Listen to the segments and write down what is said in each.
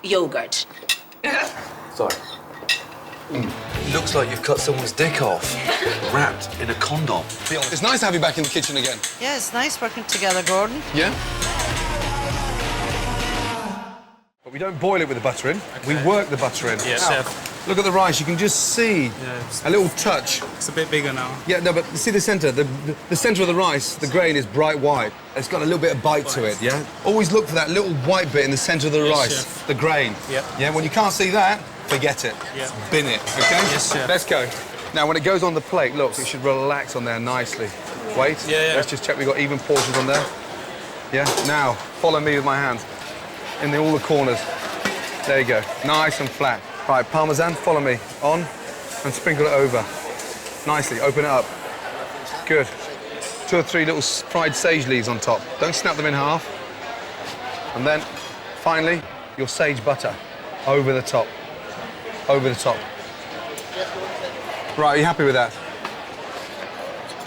yogurt. Sorry. Looks like you've cut someone's dick off, wrapped in a condom. It's nice to have you back in the kitchen again. Yeah, it's nice working together, Gordon. Yeah? But we don't boil it with the butter in. Okay. We work the butter in. Yes, chef. Look at the rice. You can just see a little touch. It's a bit bigger now. Yeah, no, but see the centre? The centre of the rice, the grain is bright white. It's got a little bit of bite to it, yeah? Always look for that little white bit in the centre of the rice, chef. the grain. Yep. Yeah, when you can't see that, forget it. Yep. Bin it, OK? Yes, chef. Let's go. Now, when it goes on the plate, look, it should relax on there nicely. Wait. Yeah. Let's just check we've got even portions on there. Yeah, now, follow me with my hands. In all the corners. There you go, nice and flat. Right, Parmesan, follow me. On, and sprinkle it over. Nicely, open it up. Good. 2 or 3 little fried sage leaves on top. Don't snap them in half. And then, finally, your sage butter. Over the top. Over the top. Right, are you happy with that?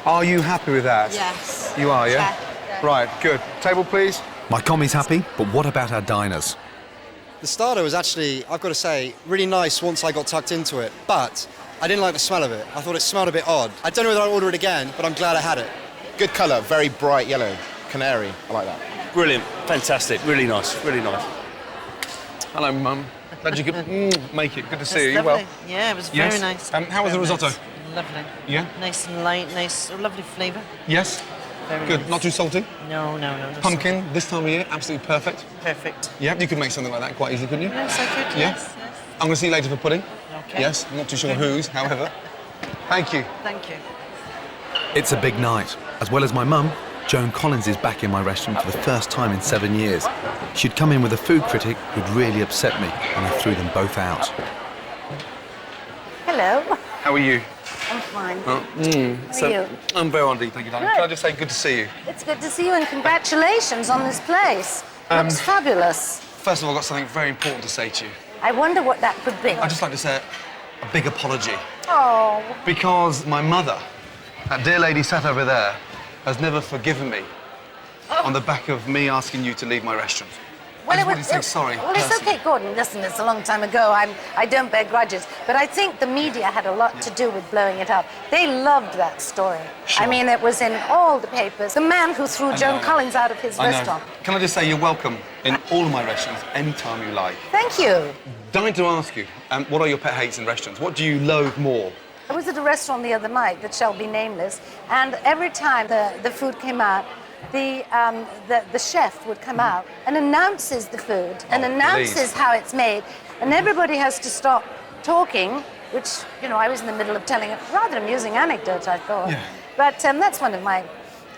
Are you happy with that? Yes. You are, yeah? Right, good. Table, please. My commie's happy, but what about our diners? The starter was actually, I've got to say, really nice once I got tucked into it, but I didn't like the smell of it. I thought it smelled a bit odd. I don't know whether I'll order it again, but I'm glad I had it. Good colour, very bright yellow. Canary, I like that. Brilliant, fantastic, really nice, really nice. Hello, Mum. Glad you could make it. Good to see you. You Lovely. well? Yeah, it was Yes. very nice. How was the Very risotto? nice. Lovely. Yeah? Nice and light, nice, lovely flavour. Yes? Very Good. nice. Not too salty? No. Pumpkin, this time of year, absolutely perfect. Perfect. Yeah, you could make something like that quite easily, couldn't you? Yes, I could. Yeah? Yes. I'm going to see you later for pudding. Okay. Yes, I'm not too sure whose, however. Thank you. Thank you. It's a big night. As well as my mum, Joan Collins is back in my restaurant for the first time in 7 years. She'd come in with a food critic who'd really upset me, and I threw them both out. Hello. How are you? I'm fine. How are you? I'm very on deep, thank you, darling. Good. Can I just say good to see you? It's good to see you and congratulations on this place. Looks fabulous. First of all, I've got something very important to say to you. I wonder what that could be. I'd just like to say a big apology. Oh. Because my mother, that dear lady sat over there, has never forgiven me on the back of me asking you to leave my restaurant. I just wanted to say sorry. Well, it's personally. okay, Gordon. Listen, it's a long time ago. I don't bear grudges. But I think the media had a lot to do with blowing it up. They loved that story. Sure. I mean, it was in all the papers. The man who threw Joan Collins out of his restaurant. Can I just say you're welcome in all of my restaurants anytime you like. Thank you. Dying to ask you, what are your pet hates in restaurants? What do you loathe more? I was at a restaurant the other night that shall be nameless, and every time the food came out, the chef would come out and announces the food and announces how it's made, and everybody has to stop talking, which, you know, I was in the middle of telling a rather amusing anecdote, I thought. Yeah. But that's one of my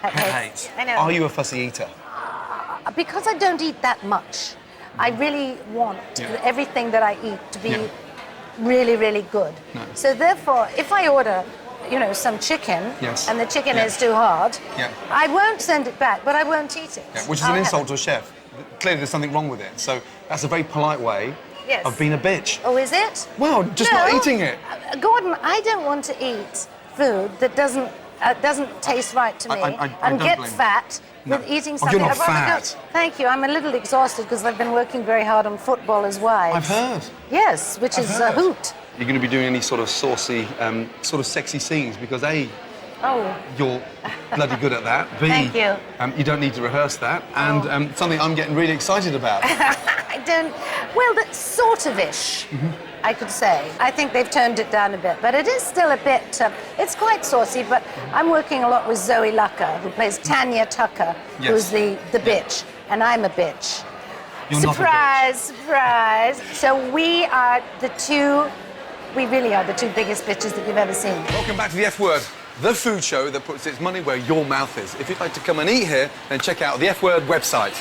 pet hates. I know. Are you a fussy eater? Because I don't eat that much, I really want everything that I eat to be really, really good. No. So therefore, if I order, you know, some chicken, and the chicken is too hard, I won't send it back, but I won't eat it. Which is an insult to a chef. Clearly there's something wrong with it. So that's a very polite way of being a bitch. Oh, is it? Well, just not eating it. Gordon, I don't want to eat food that doesn't taste right to me and get fat with eating something. You're not fat. Thank you. I'm a little exhausted because I've been working very hard on football as wives. I've heard. Yes, which is a hoot. You're going to be doing any sort of saucy, sort of sexy scenes because A, you're bloody good at that. B, thank you. You don't need to rehearse that. And something I'm getting really excited about. I don't... Well, that's sort of-ish, I could say. I think they've toned it down a bit, but it is still a bit... it's quite saucy, but I'm working a lot with Zoe Lucker, who plays Tanya Tucker, who's the bitch, and I'm a bitch. You're surprise, surprise. So we are the two... We really are the two biggest bitches that you've ever seen. Welcome back to the F Word, the food show that puts its money where your mouth is. If you'd like to come and eat here, then check out the F Word website.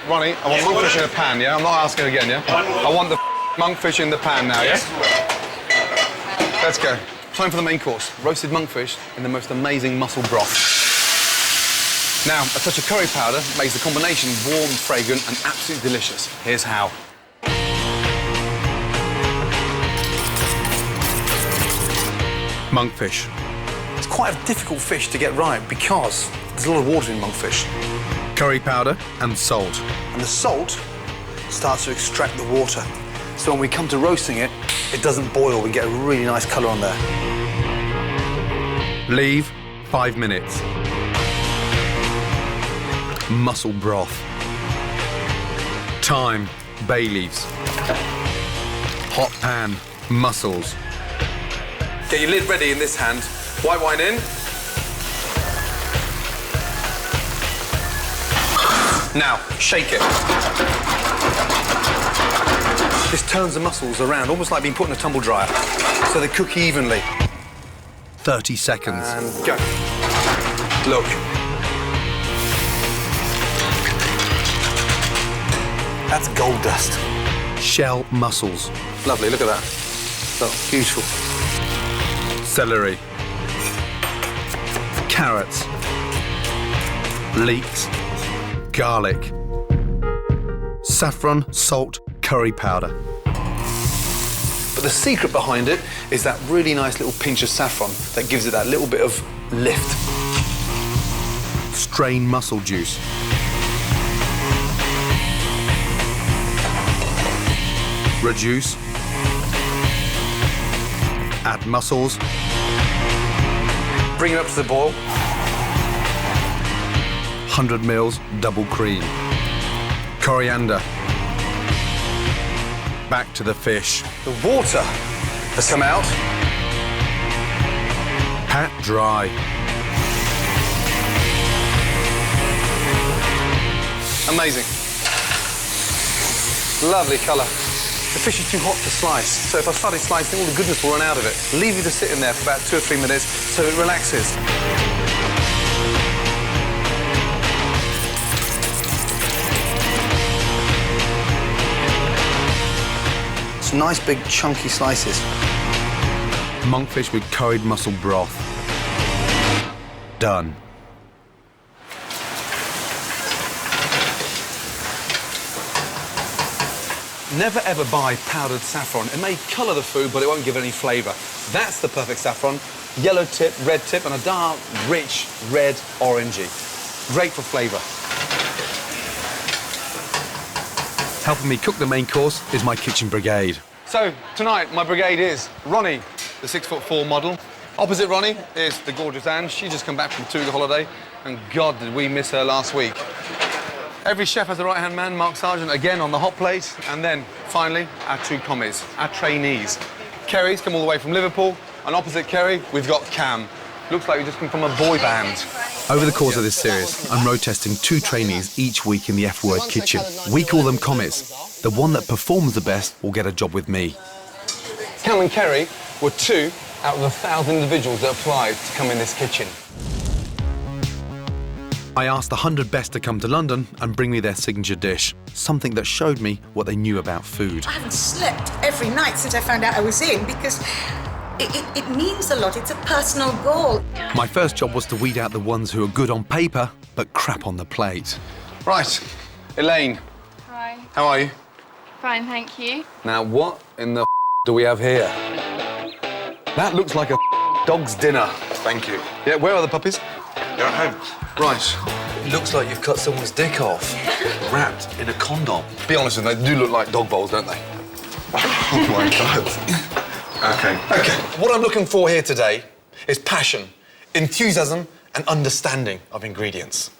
Ronnie, I want monkfish in a pan, yeah? I'm not asking again, yeah? I want the monkfish in the pan now, yeah? Let's go. Time for the main course. Roasted monkfish in the most amazing mussel broth. Now, a touch of curry powder makes the combination warm, fragrant, and absolutely delicious. Here's how. Monkfish. It's quite a difficult fish to get right because there's a lot of water in monkfish. Curry powder and salt. And the salt starts to extract the water. So when we come to roasting it, it doesn't boil. We get a really nice colour on there. Leave 5 minutes. Mussel broth. Thyme, bay leaves. Hot pan, mussels. Get your lid ready in this hand. White wine in. Now, shake it. This turns the mussels around, almost like being put in a tumble dryer, so they cook evenly. 30 seconds. And go. Look. That's gold dust. Shell mussels. Lovely, look at that. Look, beautiful. Celery. Carrots. Leeks. Garlic. Saffron, salt, curry powder. But the secret behind it is that really nice little pinch of saffron that gives it that little bit of lift. Strain mussel juice. Reduce. Add mussels. Bring it up to the boil. 100 mils double cream. Coriander. Back to the fish. The water has come out. Pat dry. Amazing. Lovely colour. The fish is too hot to slice, so if I started slicing, all the goodness will run out of it. Leave it to sit in there for about 2 or 3 minutes so it relaxes. It's nice big chunky slices. Monkfish with curried mussel broth. Done. Never ever buy powdered saffron. It may colour the food, but it won't give it any flavour. That's the perfect saffron. Yellow tip, red tip, and a dark, rich, red, orangey. Great for flavour. Helping me cook the main course is my kitchen brigade. So, tonight, my brigade is Ronnie, the 6'4" model. Opposite Ronnie is the gorgeous Anne. She just come back from a 2-week holiday, and God, did we miss her last week. Every chef has a right-hand man, Mark Sargent, again on the hot plate. And then, finally, our 2 commies, our trainees. Kerry's come all the way from Liverpool, and opposite Kerry, we've got Cam. Looks like we just come from a boy band. Over the course of this series, I'm road testing 2 trainees each week in the F-word kitchen. We call them commies. The one that performs the best will get a job with me. Cam and Kerry were 2 out of 1,000 individuals that applied to come in this kitchen. I asked the 100 best to come to London and bring me their signature dish, something that showed me what they knew about food. I haven't slept every night since I found out I was in because it means a lot. It's a personal goal. My first job was to weed out the ones who are good on paper but crap on the plate. Right, Elaine. Hi. How are you? Fine, thank you. Now, what in the do we have here? That looks like a dog's dinner. Thank you. Yeah, where are the puppies? They're at home. Right. It looks like you've cut someone's dick off, wrapped in a condom. Be honest with them, they do look like dog bowls, don't they? Oh my God. OK. What I'm looking for here today is passion, enthusiasm, and understanding of ingredients.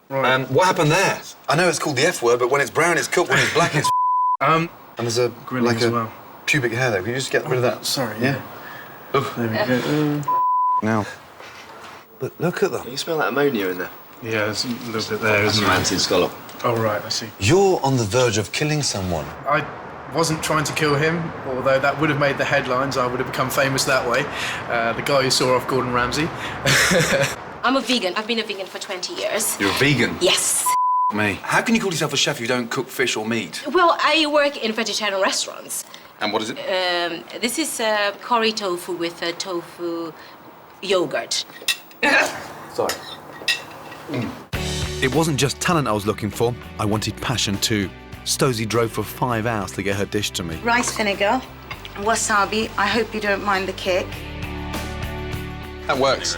Right. What happened there? I know it's called the F word, but when it's brown, it's cooked. When it's black, it's And there's a grilling as well. Pubic hair there. Can you just get rid of that? Sorry. Yeah. Oh, there we go. Now. But look at them. Can you smell that ammonia in there? Yeah, there's a little bit there, That's isn't your there? anti-scallop. Oh, right, I see. You're on the verge of killing someone. I wasn't trying to kill him, although that would have made the headlines. I would have become famous that way. The guy who saw off Gordon Ramsay. I'm a vegan. I've been a vegan for 20 years. You're a vegan? Yes. Me. How can you call yourself a chef if you don't cook fish or meat? Well, I work in vegetarian restaurants. And what is it? This is curry tofu with tofu yogurt. Sorry. It wasn't just talent I was looking for. I wanted passion too. Stosy drove for 5 hours to get her dish to me. Rice vinegar, wasabi. I hope you don't mind the kick. That works.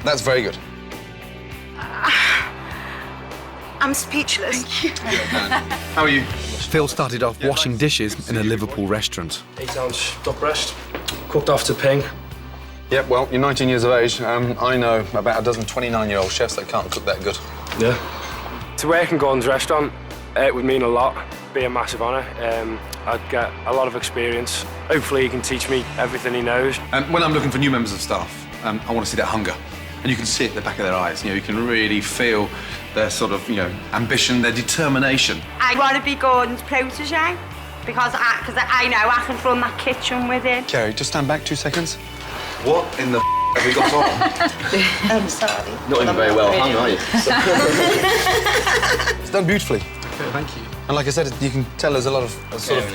That's very good. I'm speechless. How are you? Phil started off washing dishes in a Liverpool restaurant. 8-ounce duck breast, cooked off to ping. Yep, well, you're 19 years of age. I know about a dozen 29-year-old chefs that can't cook that good. Yeah. To work in Gordon's restaurant, it would mean a lot. Be a massive honour. I'd get a lot of experience. Hopefully he can teach me everything he knows. When I'm looking for new members of staff, I want to see that hunger. And you can see it at the back of their eyes. You know, you can really feel their sort of, ambition, their determination. I want to be Gordon's protege because I know I can run that kitchen with him. Kerry, just stand back 2 seconds. What in the have we got on? I'm sorry. Not even very well hung, are you? It's done beautifully. Okay, thank you. And like I said, you can tell there's a lot of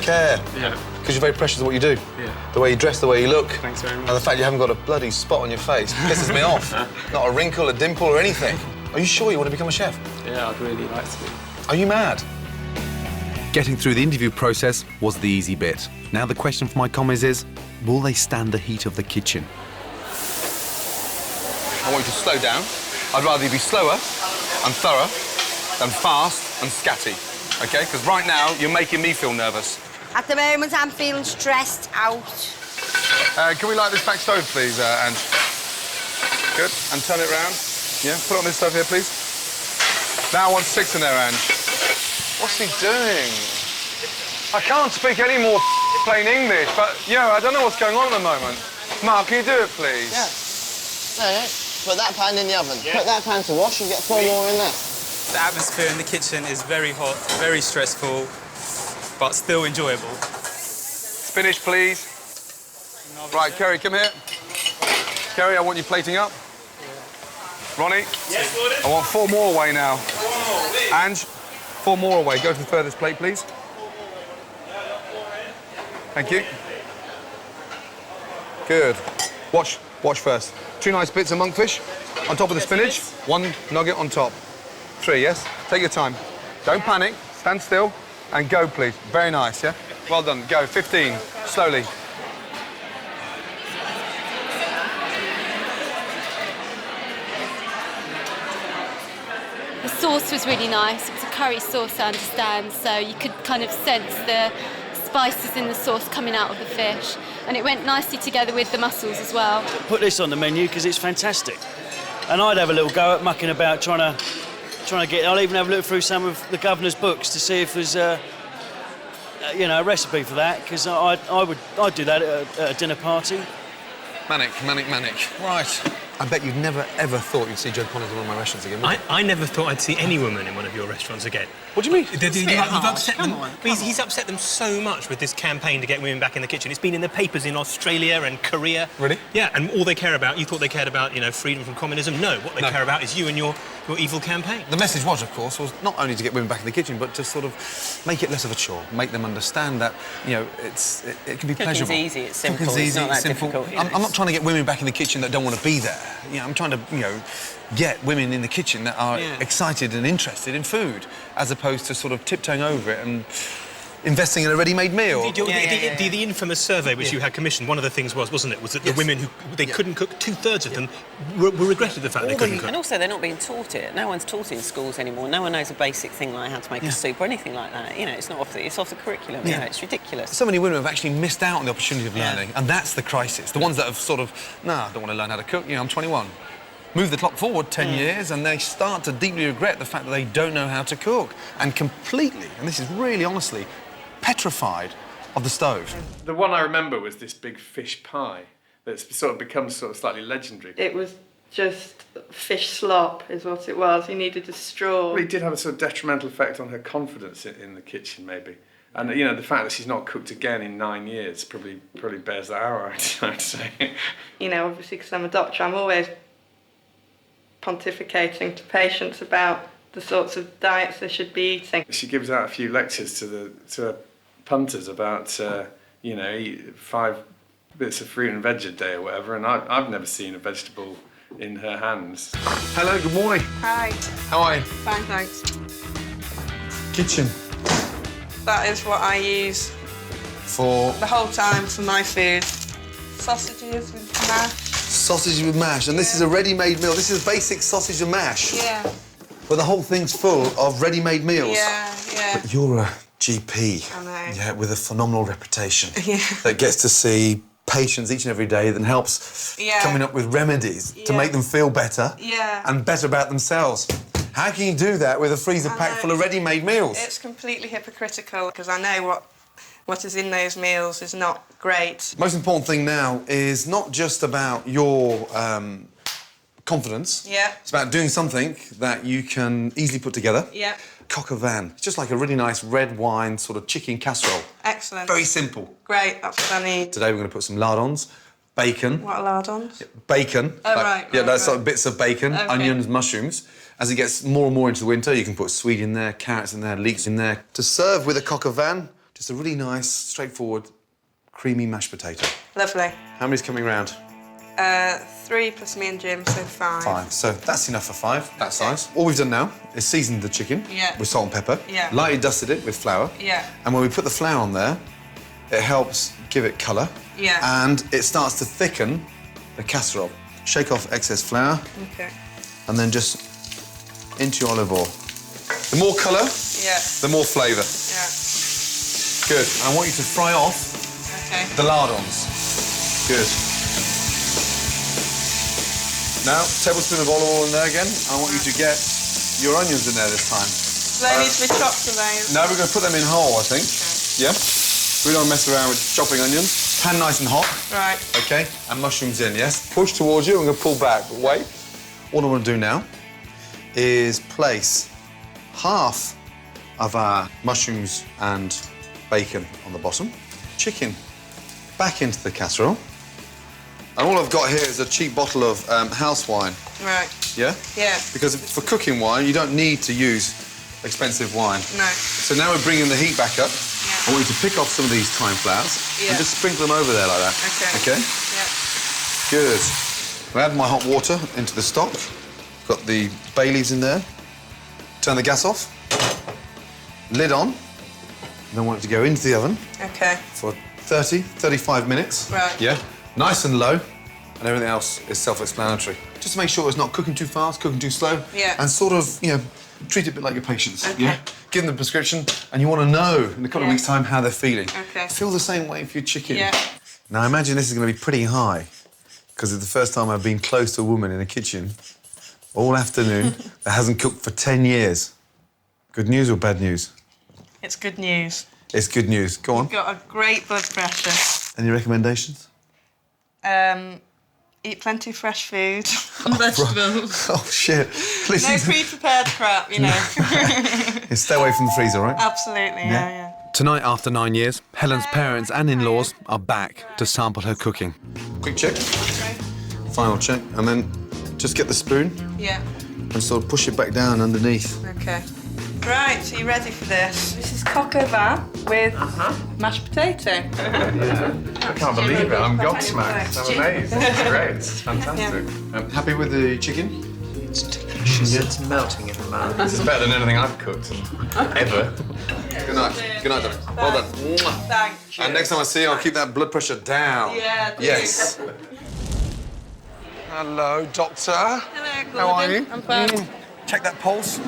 care. Yeah. Because you're very precious at what you do. Yeah. The way you dress, the way you look. Thanks very much. And the fact you haven't got a bloody spot on your face pisses me off. Not a wrinkle, a dimple or anything. Are you sure you want to become a chef? Yeah, I'd really like to be. Are you mad? Getting through the interview process was the easy bit. Now the question for my commies is, will they stand the heat of the kitchen? I want you to slow down. I'd rather you be slower and thorough than fast and scatty, OK? Because right now, you're making me feel nervous. At the moment, I'm feeling stressed out. Can we light this back stove, please, Ange? Good. And turn it round. Yeah, put it on this stove here, please. Now I want 6 in there, Ange. What's he doing? I can't speak any more plain English, but, I don't know what's going on at the moment. Mark, can you do it, please? Yeah. No, put that pan in the oven. Yeah. Put that pan to wash and get 4 more in there. The atmosphere in the kitchen is very hot, very stressful, but still enjoyable. Spinach, please. Right, Kerry, come here. Kerry, I want you plating up. Ronnie? Yes, Gordon? I want 4 more away now. 4 more, please. Ange, 4 more away. Go to the furthest plate, please. Thank you. Good. Watch first. 2 nice bits of monkfish on top of the spinach. 1 nugget on top. 3, yes? Take your time. Don't panic. Stand still and go, please. Very nice, yeah? Well done. Go. 15. Slowly. The sauce was really nice. It was a curry sauce, I understand, so you could kind of sense the spices in the sauce coming out of the fish, and it went nicely together with the mussels as well. Put this on the menu because it's fantastic. And I'd have a little go at mucking about trying to get... I'll even have a look through some of the governor's books to see if there's a recipe for that, because I'd do that at a dinner party. Manic. Right. I bet you'd never, ever thought you'd see Joan Collins in one of my restaurants again, would you? I never thought I'd see any woman in one of your restaurants again. What do you mean? You've upset them. He's upset them so much with this campaign to get women back in the kitchen. It's been in the papers in Australia and Korea. Really? Yeah, and all they care about, you thought they cared about, freedom from communism. No, what they care about is you and your evil campaign. The message was, of course, was not only to get women back in the kitchen, but to sort of make it less of a chore, make them understand that, it can be pleasurable. Cooking's easy, it's simple, Cooking's easy, it's not that simple. difficult. I'm not trying to get women back in the kitchen that don't want to be there. I'm trying to, get women in the kitchen that are excited and interested in food, as opposed to sort of tiptoeing over it and investing in a ready-made meal. The infamous survey which you had commissioned, one of the things wasn't it, that the women who couldn't cook, 2/3 of them regretted the fact they couldn't cook. And also they're not being taught it. No one's taught it in schools anymore. No one knows a basic thing like how to make a soup or anything like that. It's not it's off the curriculum. It's ridiculous. So many women have actually missed out on the opportunity of learning, and that's the crisis. The ones that have sort of, I don't want to learn how to cook. I'm 21. Move the clock forward 10 years and they start to deeply regret the fact that they don't know how to cook and completely, and this is really honestly, petrified of the stove. The one I remember was this big fish pie that's sort of become slightly legendary. It was just fish slop is what it was. He needed a straw. Well, it did have a sort of detrimental effect on her confidence in the kitchen, maybe. And, the fact that she's not cooked again in 9 years probably bears that out, I'd say. Obviously, because I'm a doctor, I'm always pontificating to patients about the sorts of diets they should be eating. She gives out a few lectures to her punters about, eat 5 bits of fruit and veg a day or whatever, and I've never seen a vegetable in her hands. Hello, good morning. Hi. How are you? Fine, thanks. Kitchen. That is what I use for the whole time for my food. Sausages with mash. Sausage with mash, and this is a ready-made meal. This is basic sausage and mash. Yeah. But the whole thing's full of ready-made meals. Yeah, yeah. But you're a GP. I know. Yeah, with a phenomenal reputation. Yeah. That gets to see patients each and every day that helps coming up with remedies to make them feel better and better about themselves. How can you do that with a freezer packed full of ready-made meals? It's completely hypocritical because I know what is in those meals is not great. Most important thing now is not just about your confidence. Yeah. It's about doing something that you can easily put together. Yeah. Coq au vin. It's just like a really nice red wine sort of chicken casserole. Excellent. Very simple. Great, that's what I need. Today we're going to put some lardons, bacon. What are lardons? Bacon. Oh, right. Yeah, that's like bits of bacon, Okay. onions, mushrooms. As it gets more and more into the winter, you can put sweet in there, carrots in there, leeks in there. To serve with a coq au vin, just a really nice, straightforward, creamy mashed potato. Lovely. How many's coming round? 3 plus me and Jim, so 5. 5. So that's enough for 5, that size. All we've done now is seasoned the chicken with salt and pepper, lightly dusted it with flour, and when we put the flour on there, it helps give it colour, and it starts to thicken the casserole. Shake off excess flour, and then just into your olive oil. The more colour, the more flavour. Good. I want you to fry off the lardons. Good. Now, tablespoon of olive oil in there again. I want you to get your onions in there this time. Do they need to be chopped, or those? No, we're going to put them in whole, I think. Yeah? We don't mess around with chopping onions. Pan nice and hot. Right. OK, and mushrooms in, yes? Push towards you, I'm going to pull back. But wait. All I want to do now is place half of our mushrooms and bacon on the bottom, chicken back into the casserole, and all I've got here is a cheap bottle of house wine. Right. Yeah? Yeah. Because for cooking wine, you don't need to use expensive wine. No. So now we're bringing the heat back up. I want you to pick off some of these thyme flowers and just sprinkle them over there like that. Okay. Okay? Yeah. Good. I add my hot water into the stock. Got the bay leaves in there. Turn the gas off. Lid on. Then I want it to go into the oven Okay. for 30, 35 minutes. Right. Yeah. Nice and low. And everything else is self-explanatory. Just to make sure it's not cooking too fast, cooking too slow. Yeah. And sort of, you know, treat it a bit like your patients. Okay. Yeah. Give them the prescription, and you want to know in a couple of weeks' time how they're feeling. Okay. Feel the same way for your chicken. Yeah. Now, I imagine this is going to be pretty high, because it's the first time I've been close to a woman in a kitchen all afternoon that hasn't cooked for 10 years. Good news or bad news? It's good news. It's good news. Go on. You've got a great blood pressure. Any recommendations? Eat plenty of fresh food and vegetables. Oh, shit. Listen. No pre-prepared crap, you know. Stay away from the freezer, all right? Absolutely, yeah. Tonight, after 9 years, Helen's parents and in-laws are back to sample her cooking. Quick check. Final check. And then just get the spoon Yeah. and sort of push it back down underneath. Okay. Right, so you ready for this? This is coq au vin with mashed potato. I can't believe it. I'm gobsmacked. I'm amazed. It's great. It's fantastic. Happy with the chicken? It's delicious. It's melting in the mouth. This is better than anything I've cooked ever. Good night. Good night, darling. Well done. Mwah. Thank you. And next time I see you, I'll keep that blood pressure down. Yeah, do. Yes. Hello, doctor. Hello, Gordon. How are you? I'm fine. Check that pulse.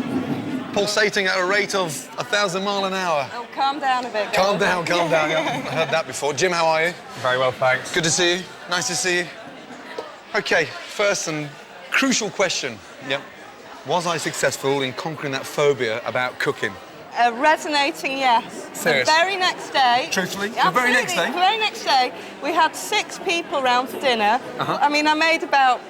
Pulsating at a rate of 1,000 miles an hour. Oh, calm down a bit, Calm Gordon. down, calm down. Yeah, I heard that before. Jim, how are you? Very well, thanks. Good to see you. Nice to see you. OK, first and crucial question. Yep. Was I successful in conquering that phobia about cooking? Resonating, yes. Serious? The very next day... Truthfully? Absolutely, The very next day? The very next day, we had 6 people round for dinner. I mean, I made about,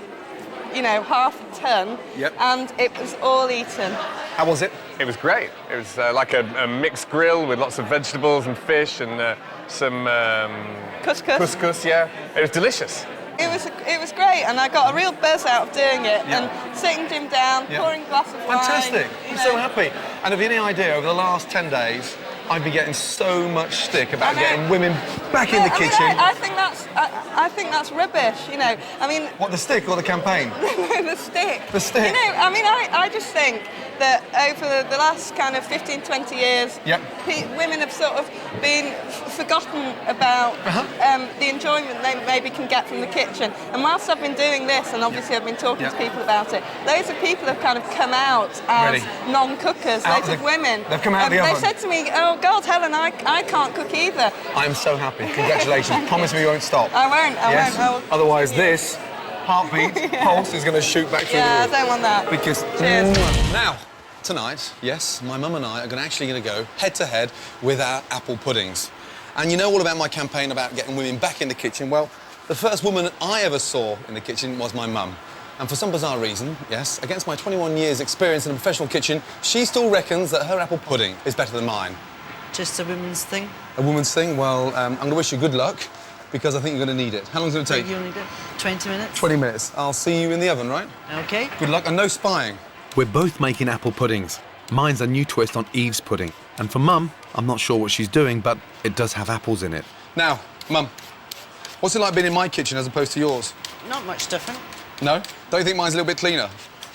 you know, half a ton. Yep. And it was all eaten. How was it? It was great. It was like a mixed grill with lots of vegetables and fish and some Couscous. couscous, yeah. It was delicious. It was great, and I got a real buzz out of doing it. And sitting Jim down, pouring a glass of wine. Fantastic. I'm so happy. And have you any idea, over the last 10 days, I've been getting so much stick about getting women back in the kitchen. I think that's rubbish, you know. I mean... What, the stick or the campaign? The stick. The stick. You know, I mean, I just think that over the last kind of 15, 20 years, women have sort of been forgotten about the enjoyment they maybe can get from the kitchen. And whilst I've been doing this, and obviously I've been talking to people about it, loads of people have kind of come out as non-cookers, loads of women. They've come out of the oven. They've said to me, oh God, Helen, I can't cook either. I'm so happy. Congratulations. Promise me you won't stop. I won't. I will Otherwise, this heartbeat pulse is going to shoot back through the roof. I don't want that. Because now, tonight, yes, my mum and I are actually going to go head-to-head with our apple puddings. And you know all about my campaign about getting women back in the kitchen. Well, the first woman I ever saw in the kitchen was my mum. And for some bizarre reason, yes, against my 21 years' experience in a professional kitchen, she still reckons that her apple pudding is better than mine. Just a woman's thing. A woman's thing? Well, I'm going to wish you good luck, because I think you're going to need it. How long is it going to take? You only do 20 minutes. 20 minutes. I'll see you in the oven, right? OK. Good luck, and no spying. We're both making apple puddings. Mine's a new twist on Eve's pudding. And for Mum, I'm not sure what she's doing, but it does have apples in it. Now, Mum, what's it like being in my kitchen as opposed to yours? Not much different. No? Don't you think mine's a little bit cleaner?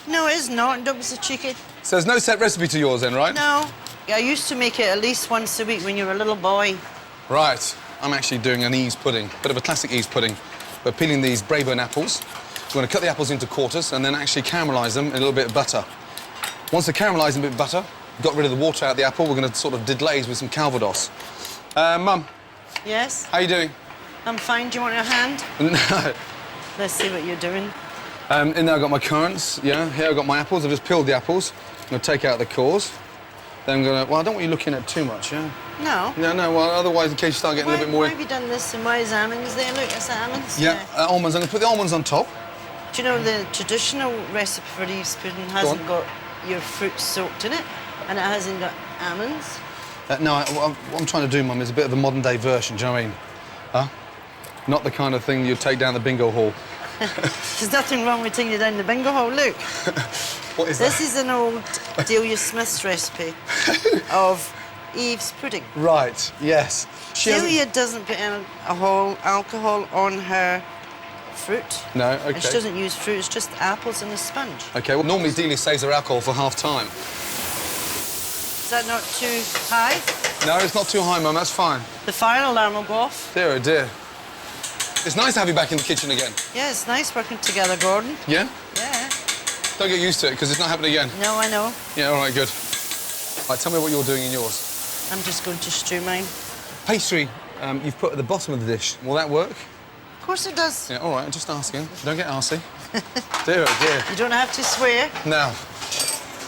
No, it is not. Don't be so cheeky. So there's no set recipe to yours then, right? No. I used to make it at least once a week when you were a little boy. Right. I'm actually doing an Eve's pudding, bit of a classic Eve's pudding. We're peeling these Braeburn apples. We're going to cut the apples into quarters and then actually caramelise them in a little bit of butter. Once they're caramelised in a bit of butter, got rid of the water out of the apple, we're going to sort of deglaze with some calvados. Mum. Yes? How you doing? I'm fine. Do you want a hand? No. Let's see what you're doing. In there I've got my currants, yeah. Here I've got my apples. I've just peeled the apples. I'm going to take out the cores. Then I'm going to... Well, I don't want you looking at too much, yeah? No. No, well, otherwise, in case you start getting a little bit more... Why have you done this and why is almonds there? Look, it's almonds. Yeah, almonds. I'm going to put the almonds on top. Do you know the traditional recipe for Eve's pudding hasn't got your fruit soaked in it and it hasn't got almonds? No, what I'm trying to do, Mum, is a bit of a modern-day version, do you know what I mean? Huh? Not the kind of thing you'd take down the bingo hall. There's nothing wrong with taking it down the bingo hall. Look. What is this is an old Delia Smith's recipe of Eve's pudding. Right, yes. Delia doesn't put alcohol on her fruit. No, OK. And she doesn't use fruit, it's just apples and a sponge. OK, well, normally Delia saves her alcohol for half-time. Is that not too high? No, it's not too high, Mum, that's fine. The fire alarm will go off. Dear, oh dear. It's nice to have you back in the kitchen again. Yeah, it's nice working together, Gordon. Yeah? Yeah. Don't get used to it, because it's not happening again. No, I know. Yeah, all right, good. Right, tell me what you're doing in yours. I'm just going to stew mine. Pastry, you've put at the bottom of the dish. Will that work? Of course it does. Yeah, all right, just asking. Don't get arsey. Dear, oh dear. You don't have to swear. Now.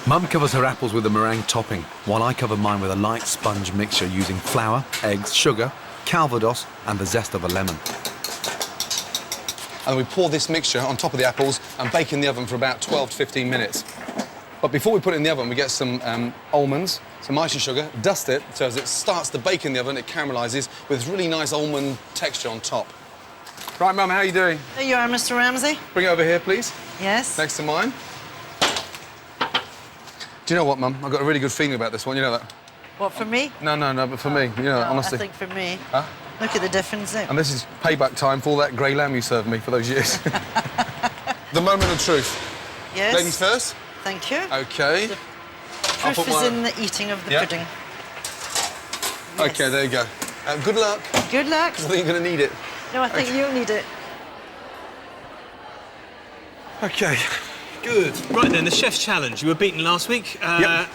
Mum covers her apples with a meringue topping, while I cover mine with a light sponge mixture using flour, eggs, sugar, calvados and the zest of a lemon. And we pour this mixture on top of the apples and bake in the oven for about 12 to 15 minutes. But before we put it in the oven, we get some almonds, some icing sugar, dust it, so as it starts to bake in the oven, it caramelises with this really nice almond texture on top. Right, Mum, how are you doing? There you are, Mr. Ramsay. Bring it over here, please. Yes? Next to mine. Do you know what, Mum? I've got a really good feeling about this one, you know that? What, for me? No, but for me, you know that, honestly. I think for me. Huh? Look at the difference there. And this is payback time for all that grey lamb you served me for those years. The moment of truth. Yes. Ladies first. Thank you. OK. The proof is in the eating of the pudding. Yes. OK, there you go. Good luck. Good luck. 'Cause I think you're going to need it. No, I think you'll need it. OK. Good. Right then, the chef's challenge. You were beaten last week.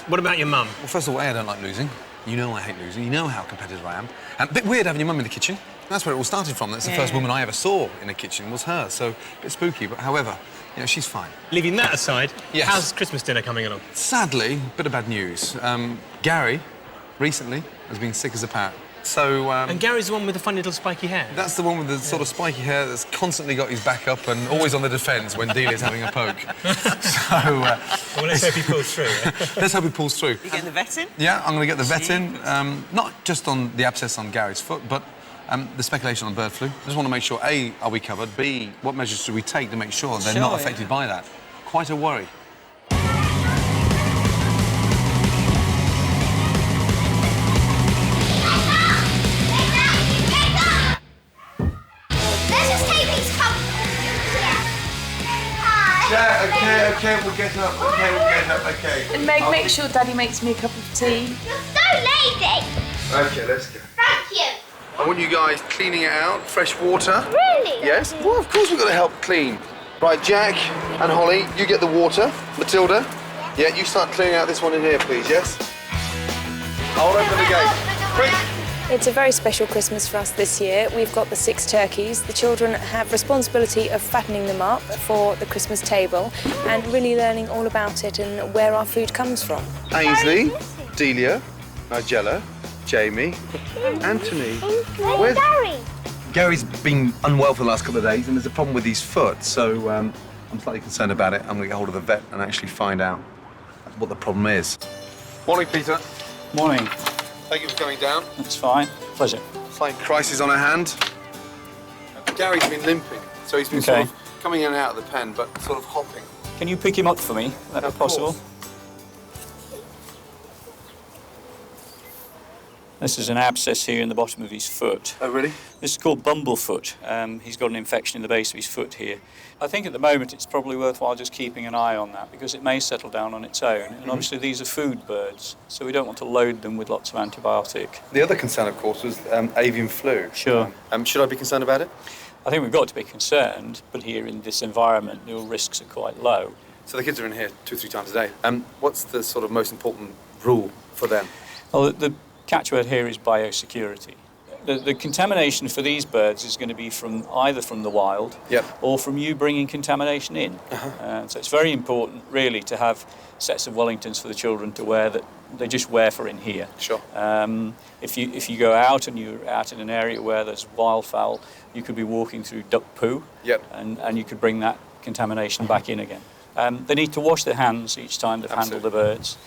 What about your mum? Well, first of all, I don't like losing. You know I hate losing. You know how competitive I am. A bit weird having your mum in the kitchen. That's where it all started from. That's the first woman I ever saw in a kitchen was her. So, a bit spooky, but however, you know, she's fine. Leaving that aside, yes. How's Christmas dinner coming along? Sadly, a bit of bad news. Gary, recently, has been sick as a pat. So, and Gary's the one with the funny little spiky hair? That's the one with the sort of spiky hair that's constantly got his back up and always on the defence when Delia's having a poke. So... well, let's hope he pulls through, yeah? Let's hope he pulls through. You getting the vet in? Yeah, I'm going to get the vet in. Not just on the abscess on Gary's foot, but the speculation on bird flu. I just want to make sure, A, are we covered? B, what measures do we take to make sure they're not affected by that? Quite a worry. Chef! okay, we'll get up. Okay, we'll get up, okay. And Meg, make sure Daddy makes me a cup of tea. You're so lazy. Okay, let's go. Thank you. I want you guys cleaning it out, fresh water. Really? Yes? Well, of course we've got to help clean. Right, Jack and Holly, you get the water. Matilda, yeah, you start clearing out this one in here, please, yes? I'll open the gate. Quick! It's a very special Christmas for us this year. We've got the 6 turkeys. The children have responsibility of fattening them up for the Christmas table and really learning all about it and where our food comes from. Ainsley, Delia, Nigella, Jamie, Anthony. Where's Gary? Gary's been unwell for the last couple of days and there's a problem with his foot, so I'm slightly concerned about it. I'm going to get hold of the vet and actually find out what the problem is. Morning, Peter. Morning. Thank you for coming down. That's fine. Pleasure. Slight crisis on her hand. Gary's been limping, so he's been sort of coming in and out of the pen, but sort of hopping. Can you pick him up for me? Would that be possible? This is an abscess here in the bottom of his foot. Oh, really? This is called bumblefoot. He's got an infection in the base of his foot here. I think at the moment it's probably worthwhile just keeping an eye on that because it may settle down on its own. And obviously these are food birds, so we don't want to load them with lots of antibiotic. The other concern, of course, was avian flu. Sure. Should I be concerned about it? I think we've got to be concerned, but here in this environment, the risks are quite low. So the kids are in here 2 or 3 times a day. What's the sort of most important rule for them? Well, the catchword here is biosecurity. The contamination for these birds is going to be from either from the wild or from you bringing contamination in. So it's very important, really, to have sets of Wellingtons for the children to wear that they just wear for in here. Sure. If you go out and you're out in an area where there's wildfowl, you could be walking through duck poo, and you could bring that contamination back in again. They need to wash their hands each time they've handled the birds.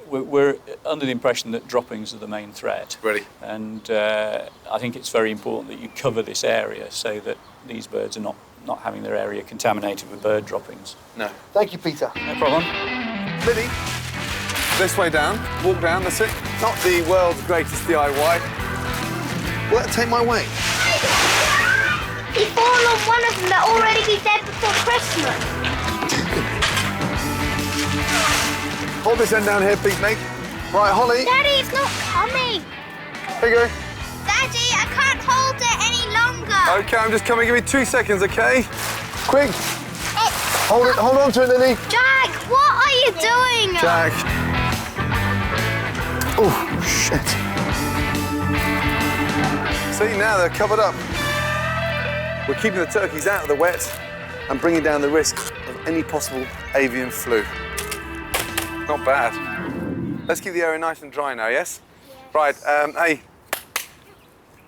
We're under the impression that droppings are the main threat. Really? And I think it's very important that you cover this area so that these birds are not having their area contaminated with bird droppings. No. Thank you, Peter. No problem. Lily, this way down. Walk down, that's it. Not the world's greatest DIY. Will that take my weight? He fall on one of them that already be dead before Christmas. Hold this end down here, please, mate. Right, Holly. Daddy, it's not coming. Here you go. Daddy, I can't hold it any longer. Okay, I'm just coming. Give me 2 seconds, okay? Quick. Hold on to it, Lily. Jack, what are you doing? Jack. Oh, shit. See, now they're covered up. We're keeping the turkeys out of the wet and bringing down the risk of any possible avian flu. Not bad. Let's keep the area nice and dry now, yes? Right, hey.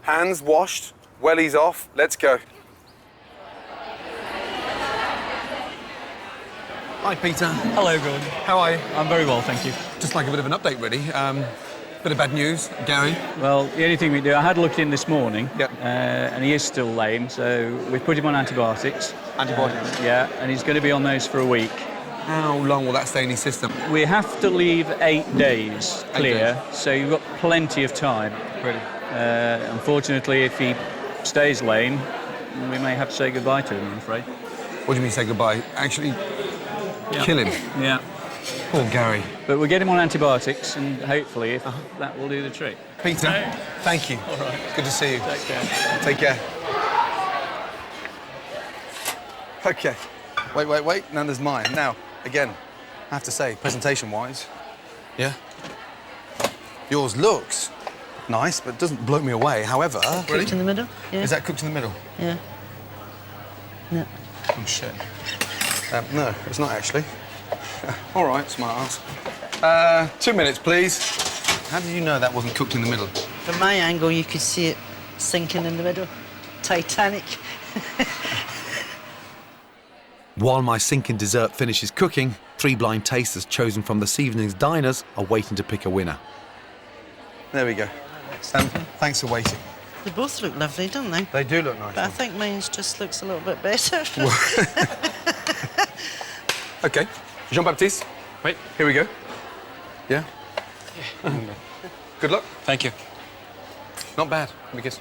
Hands washed, wellies off, let's go. Hi, Peter. Hello, Gordon. How are you? I'm very well, thank you. Just like a bit of an update, really. Bit of bad news, Gary. Well, the only thing we do, I had a look in this morning, and he is still lame, so we've put him on antibiotics. Antibiotics? Yeah, and he's going to be on those for a week. How long will that stay in his system? We have to leave 8 days clear, so you've got plenty of time. Really? Unfortunately, if he stays lame, we may have to say goodbye to him, I'm afraid. What do you mean say goodbye? Actually, kill him? Yeah. Poor Gary. But we'll get him on antibiotics, and hopefully if that will do the trick. Peter, thank you. All right. Good to see you. Take care. Take care. Okay. Wait. Now there's mine. Now, again, I have to say, presentation-wise, yeah, yours looks nice, but doesn't blow me away. However... Cooked in the middle? Yeah. Is that cooked in the middle? Yeah. No. Oh, shit. No, it's not actually. All right, smart ass. 2 minutes, please. How did you know that wasn't cooked in the middle? From my angle, you could see it sinking in the middle. Titanic. While my sinking dessert finishes cooking, 3 blind tasters chosen from this evening's diners are waiting to pick a winner. There we go. Thanks for waiting. They both look lovely, don't they? They do look nice. But I think mine just looks a little bit better. OK. Jean-Baptiste? Wait. Here we go. Yeah? Good luck. Thank you. Not bad. Let me kiss.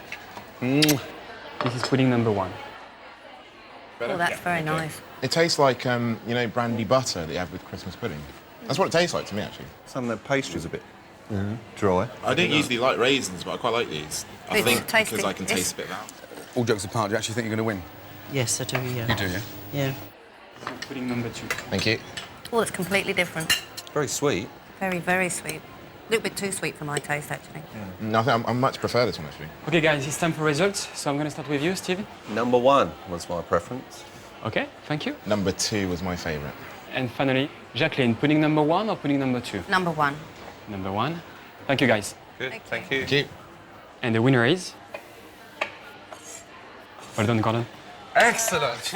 This is pudding number 1. Oh, that's very nice. It tastes like, you know, brandy butter that you have with Christmas pudding. That's what it tastes like to me, actually. Some of the pastry's a bit dry. I don't usually like raisins, but I quite like these. I think because I can taste a bit of that. All jokes apart, do you actually think you're going to win? Yes, I do, yeah. You do, yeah? Yeah. Pudding number 2. Thank you. Oh, it's completely different. Very sweet. Very, very sweet. A little bit too sweet for my taste, actually. No, I think I much prefer this one, actually. Okay, guys, it's time for results. So I'm going to start with you, Stevie. Number 1 was my preference. Okay, thank you. Number 2 was my favourite. And finally, Jacqueline, pudding number 1 or pudding number 2? Number 1. Number 1. Thank you, guys. Good, thank you. Thank you. And the winner is... Well done, Gordon. Excellent.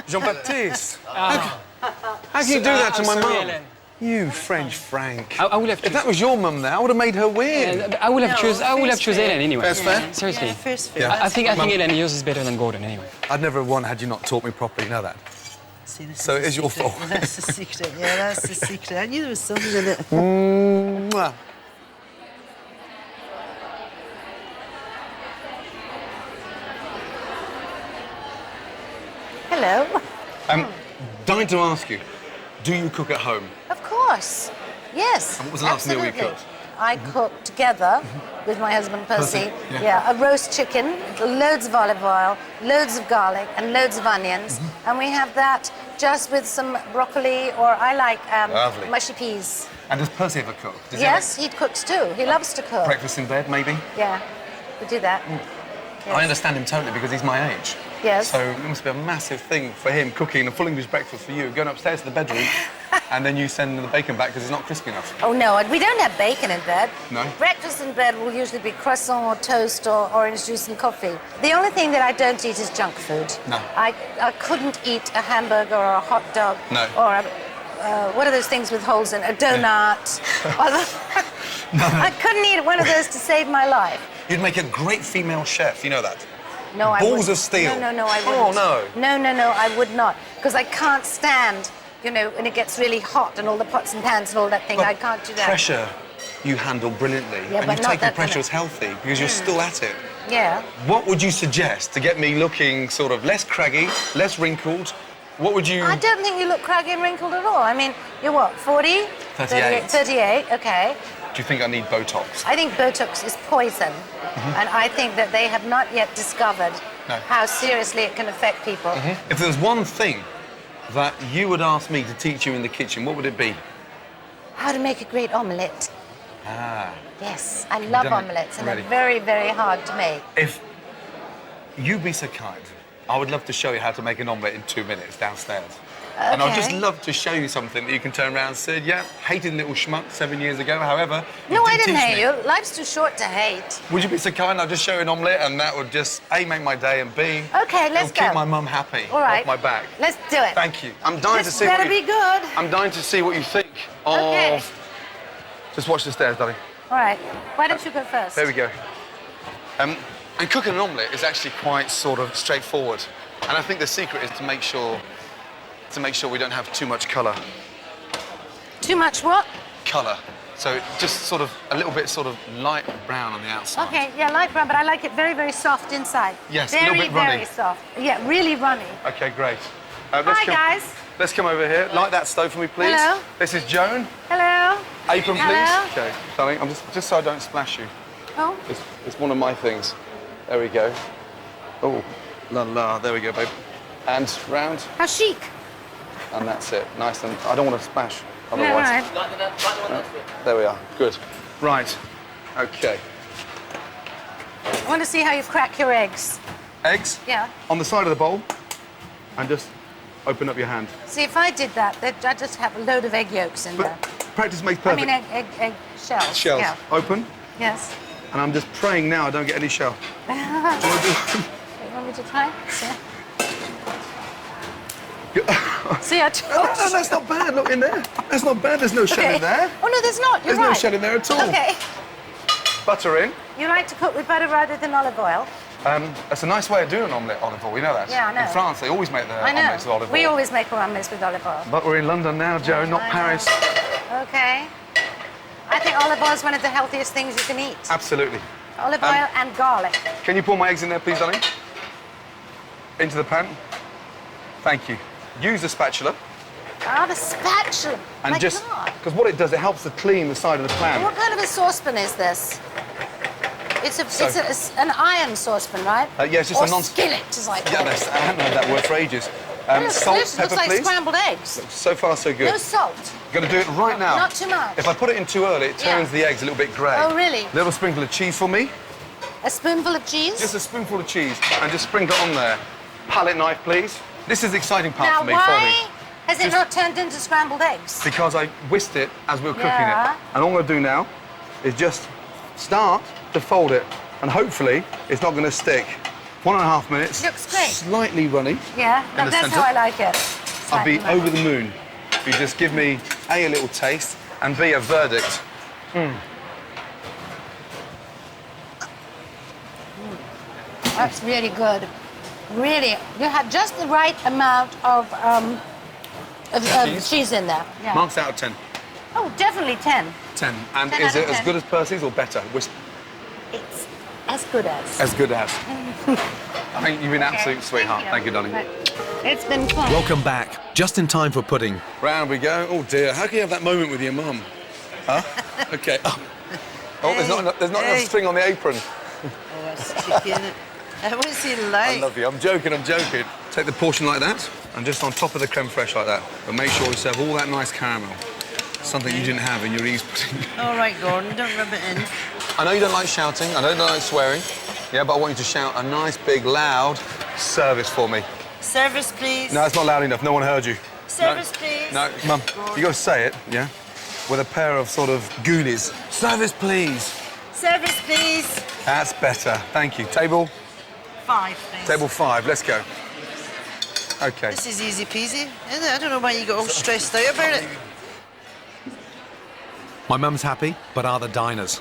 Jean-Baptiste. How can you do that to my mum? You French Frank. I would have if that was your mum there, I would have made her win. I would have chosen Ellen anyway. That's fair. Seriously. Yeah, first fair. I think Ellen, yours is better than Gordon anyway. I'd never have won had you not taught me properly, you know that? See, So it is your fault. That's the secret, yeah, that's the secret. I knew there was something in it. Mwah. Hello. Dying to ask you, do you cook at home? Of course. Yes. And what was the last meal you cooked? I cooked together with my husband Percy. Yeah. A roast chicken, loads of olive oil, loads of garlic, and loads of onions. And we have that just with some broccoli, or I like Lovely. mushy peas. And does Percy ever cook? Does Yes, he cooks too. He loves to cook. Breakfast in bed, maybe? Yeah, we do that. Yes. I understand him totally because he's my age. Yes. So it must be a massive thing for him cooking a full English breakfast for you, going upstairs to the bedroom, and then you send the bacon back because it's not crispy enough. Oh no, we don't have bacon in bed. No? Breakfast in bed will usually be croissant or toast or orange juice and coffee. The only thing that I don't eat is junk food. No. I couldn't eat a hamburger or a hot dog. No. Or what are those things with holes in? A donut. I couldn't eat one of those to save my life. You'd make a great female chef, you know that? No, I Balls wouldn't. of steel. No, I wouldn't. Oh, no. No, I would not. Because I can't stand, you know, when it gets really hot and all the pots and pans and all that thing. But I can't do that. Pressure, you handle brilliantly. Yeah, and but you've not taken that pressure kind as healthy because you're still at it. Yeah. What would you suggest to get me looking sort of less craggy, less wrinkled? What would you... I don't think you look craggy and wrinkled at all. I mean, you're what, 40? 38. 38, okay. Do you think I need Botox? I think Botox is poison. And I think that they have not yet discovered how seriously it can affect people. If there was one thing that you would ask me to teach you in the kitchen, what would it be? How to make a great omelette. Ah. Yes, I love done it omelettes and already. they're very, very hard to make. If you'd be so kind, I would love to show you how to make an omelette in 2 minutes downstairs. And I'd just Okay. love to show you something that you can turn around and say, yeah, hated little schmuck 7 years ago, however... No, I didn't teach hate me. you. Life's too short to hate. Would you be so kind? I'd just show you an omelette and that would just, A, make my day, and B, Okay, let's it'll keep go. my mum happy All right. off my back. Let's do it. Thank you. I'm dying to This see better what you... be good. I'm dying to see what you think of... Okay. Just watch the stairs, darling. All right. Why don't you go first? There we go. And cooking an omelette is actually quite sort of straightforward. And I think the secret is to make sure we don't have too much colour. Too much what? Colour. So just sort of a little bit sort of light brown on the outside. Okay, yeah, light brown, but I like it very, very soft inside. Yes, a very, little bit runny. very soft. Yeah, really runny. Okay, great. Hi, guys. Let's come over here. Light that stove for me, please. Hello. This is Joan. Hello. Apron, please. Hello. Okay, darling, I'm just so I don't splash you. Oh. It's one of my things. There we go. Oh, la la. There we go, babe. And round. How chic. And that's it. Nice and... I don't want to splash, No, otherwise. right. There we are. Good. Right. Okay. I want to see how you crack your eggs. Eggs? Yeah. On the side of the bowl. And just open up your hand. See, if I did that, I'd just have a load of egg yolks in there. Practice makes I perfect. mean, egg shells. Shells. Yeah. Open. Yes. And I'm just praying now I don't get any shell. You want me to try? Yeah. See, I told No, that's not bad. Look in there. That's not bad. There's no shell in there. Oh, no, there's not. You're There's no right. shell in there at all. Okay. Butter in. You like to cook with butter rather than olive oil? That's a nice way of doing an omelette, olive oil. You know that? Yeah, I know. In France, they always make their I know. omelettes with olive oil. We always make our omelettes with olive oil. But we're in London now, Joe, not I know. Paris. Okay. I think olive oil is one of the healthiest things you can eat. Absolutely. Olive oil and garlic. Can you pour my eggs in there, please, darling? Into the pan. Thank you. Use the spatula. Ah, the spatula. And because what it does, it helps to clean the side of the pan. What kind of a saucepan is this? It's an iron saucepan, right? Yeah, it's just or a non... skillet, as I call Yeah, it. I haven't heard that word for ages. Salt, pepper, looks like please. scrambled eggs. So far, so good. No salt. You've got to do it right now. Not too much. If I put it in too early, it turns the eggs a little bit grey. Oh, really? Little sprinkle of cheese for me. A spoonful of cheese? Just a spoonful of cheese, and just sprinkle it on there. Palette knife, please. This is the exciting part now, for me, for me. Has it not turned into scrambled eggs? Because I whisked it as we were cooking it. And all I'm going to do now is just start to fold it. And hopefully, it's not going to stick. 1.5 minutes. Looks great. Slightly runny. Yeah, that's how I like it. I'll be over the moon if you just give me, A, a little taste, and B, a verdict. That's really good. Really, you have just the right amount of cheese in there. Yeah. Marks out of 10. Oh, definitely 10. 10. And 10 is it as 10. good as Percy's or better? It's as good as. As good as. I think you've been an absolute sweetheart. Thank you, darling. It's been fun. Welcome back. Just in time for pudding. Round we go. Oh dear, how can you have that moment with your mum? Huh? Okay. Oh, there's not enough string on the apron. Oh, that's sticky, isn't it? What's he like? I love you. I'm joking. Take the portion like that, and just on top of the creme fraiche like that. But make sure you serve all that nice caramel. Something you didn't have in your Eve's pudding. All right, Gordon, don't rub it in. I know you don't like shouting. I know you don't like swearing. Yeah, but I want you to shout a nice, big, loud service for me. Service, please. No, it's not loud enough. No one heard you. Service, please. No, Mum, you got to say it, yeah? With a pair of sort of goonies. Service, please. Service, please. That's better. Thank you. Table? 5, please. Table 5. Let's go. OK. This is easy peasy, isn't it? I don't know why you got all stressed out about it. My mum's happy, but are the diners?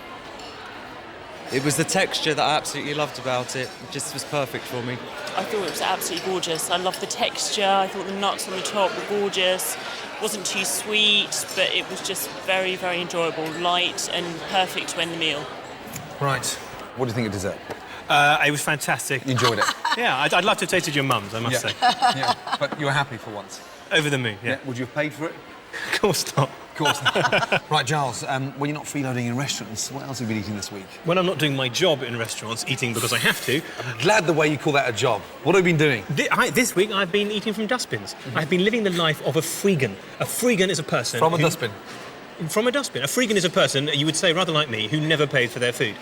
It was the texture that I absolutely loved about it. It just was perfect for me. I thought it was absolutely gorgeous. I loved the texture. I thought the nuts on the top were gorgeous. It wasn't too sweet, but it was just very, very enjoyable, light and perfect to end the meal. Right. What do you think of dessert? It was fantastic. You enjoyed it? Yeah, I'd love to have tasted your mum's, I must say. Yeah, but you were happy for once? Over the moon, yeah. Would you have paid for it? Of course not. Of course not. Right, Giles, when you're not freeloading in restaurants, what else have you been eating this week? When I'm not doing my job in restaurants, eating because I have to... I'm glad the way you call that a job. What have you been doing? This week, I've been eating from dustbins. I've been living the life of a freegan. A freegan is a person From a dustbin? From a dustbin. A freegan is a person, you would say, rather like me, who never paid for their food.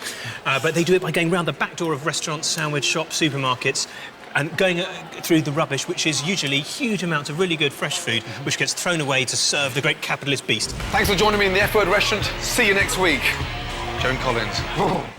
But they do it by going round the back door of restaurants, sandwich shops, supermarkets, and going through the rubbish, which is usually huge amounts of really good fresh food, which gets thrown away to serve the great capitalist beast. Thanks for joining me in the F-Word restaurant. See you next week. Joan Collins.